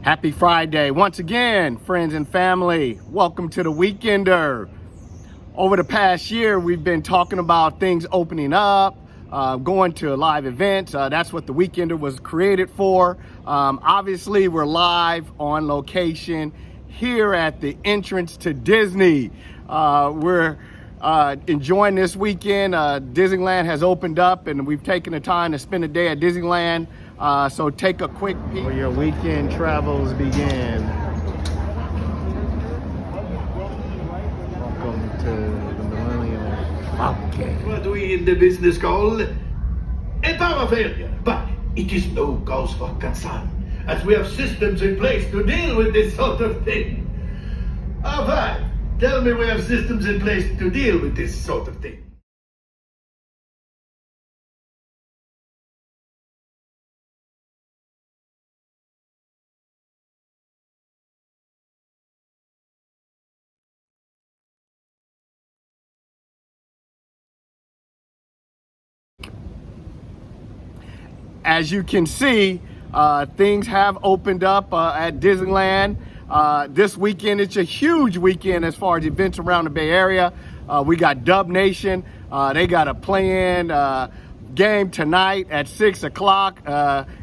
Happy Friday. Once again, friends and family, welcome to the Weekender. Over the past year, we've been talking about things opening up, going to live events. That's what the Weekender was created for. Obviously, we're live on location here at the entrance to Disney. We're enjoying this weekend. Disneyland has opened up and we've taken the time to spend a day at Disneyland. So take a quick peek where your weekend travels begin. Welcome to the Millennium Falcon. What we in the business call a power failure. But it is no cause for concern, as we have systems in place to deal with this sort of thing. Alright, tell me we have systems in place to deal with this sort of thing. As you can see, things have opened up at Disneyland. This weekend, it's a huge weekend as far as events around the Bay Area. We got Dub Nation. They got a play-in game tonight at 6 o'clock.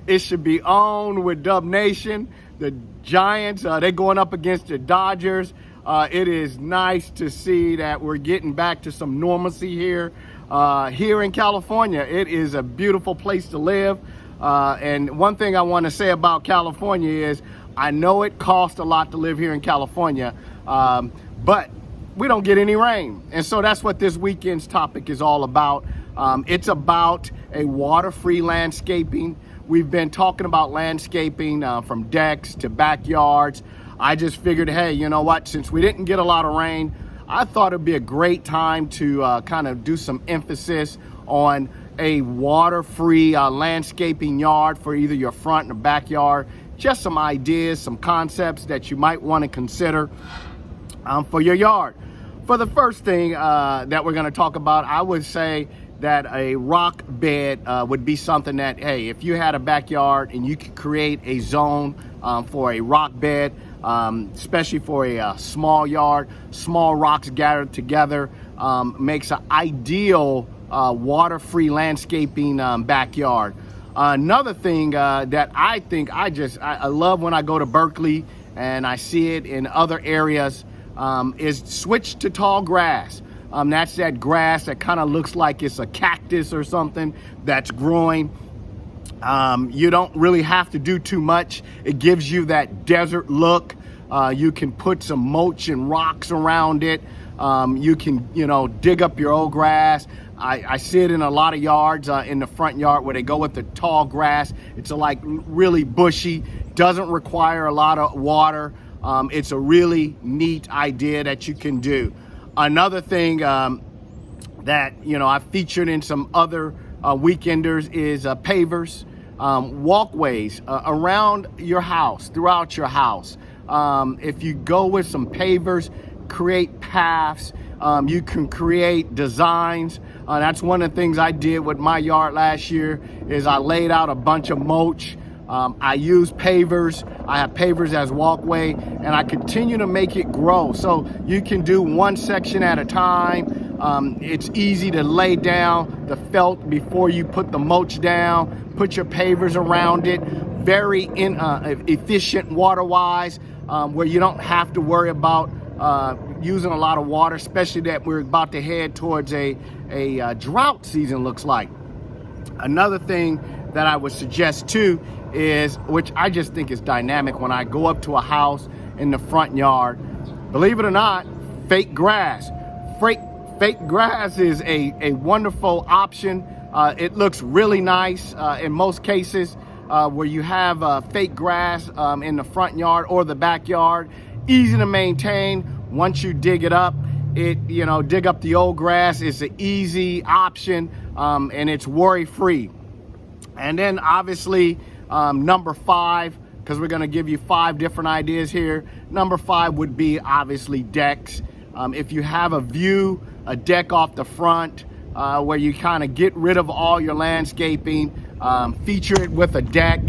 It should be on with Dub Nation. The Giants, they're going up against the Dodgers. It is nice to see that we're getting back to some normalcy here. Here in California, it is a beautiful place to live. And one thing I want to say about California is I know it costs a lot to live here in California, but we don't get any rain. And so that's what this weekend's topic is all about. It's about a water-free landscaping. We've been talking about landscaping from decks to backyards. I just figured, hey, you know what? Since we didn't get a lot of rain, I thought it'd be a great time to kind of do some emphasis on a water-free landscaping yard for either your front or backyard. Just some ideas, some concepts that you might want to consider for your yard. For the first thing that we're going to talk about, I would say that a rock bed would be something that, hey, if you had a backyard and you could create a zone for a rock bed, especially for a small yard, small rocks gathered together, makes an ideal water-free landscaping backyard. Another thing that I think I love when I go to Berkeley and I see it in other areas is switch to tall grass. That's that grass that kind of looks like it's a cactus or something that's growing. You don't really have to do too much. It gives you that desert look. You can put some mulch and rocks around it. You can, dig up your old grass. I see it in a lot of yards in the front yard where they go with the tall grass. It's like really bushy, doesn't require a lot of water. It's a really neat idea that you can do. Another thing that, I've featured in some other weekenders is pavers, walkways around your house, throughout your house. If you go with some pavers, create paths, you can create designs. That's one of the things I did with my yard last year is I laid out a bunch of mulch. I use pavers. I have pavers as walkway, and I continue to make it grow. So you can do one section at a time. It's easy to lay down the felt before you put the mulch down. Put your pavers around it. Very efficient water-wise, where you don't have to worry about using a lot of water, especially that we're about to head towards a drought season, looks like. Another thing that I would suggest too is, which I just think is dynamic, when I go up to a house in the front yard, believe it or not, fake grass. Fake grass is a wonderful option. It looks really nice in most cases where you have fake grass in the front yard or the backyard. Easy to maintain. Once you dig it up, dig up the old grass. It's an easy option and it's worry-free. And then obviously number 5, because we're going to give you 5 different ideas here. Number 5 would be obviously decks. If you have a deck off the front where you kind of get rid of all your landscaping, feature it with a deck.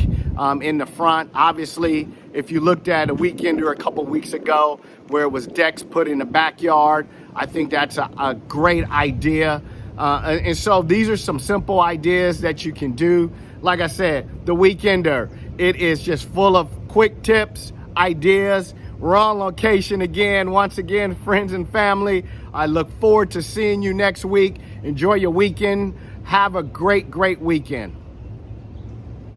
in the front. Obviously, if you looked at a Weekender a couple weeks ago where it was decks put in the backyard, I think that's a great idea. And so these are some simple ideas that you can do. Like I said, the Weekender, it is just full of quick tips, ideas. We're on location again. Once again, friends and family, I look forward to seeing you next week. Enjoy your weekend. Have a great, great weekend.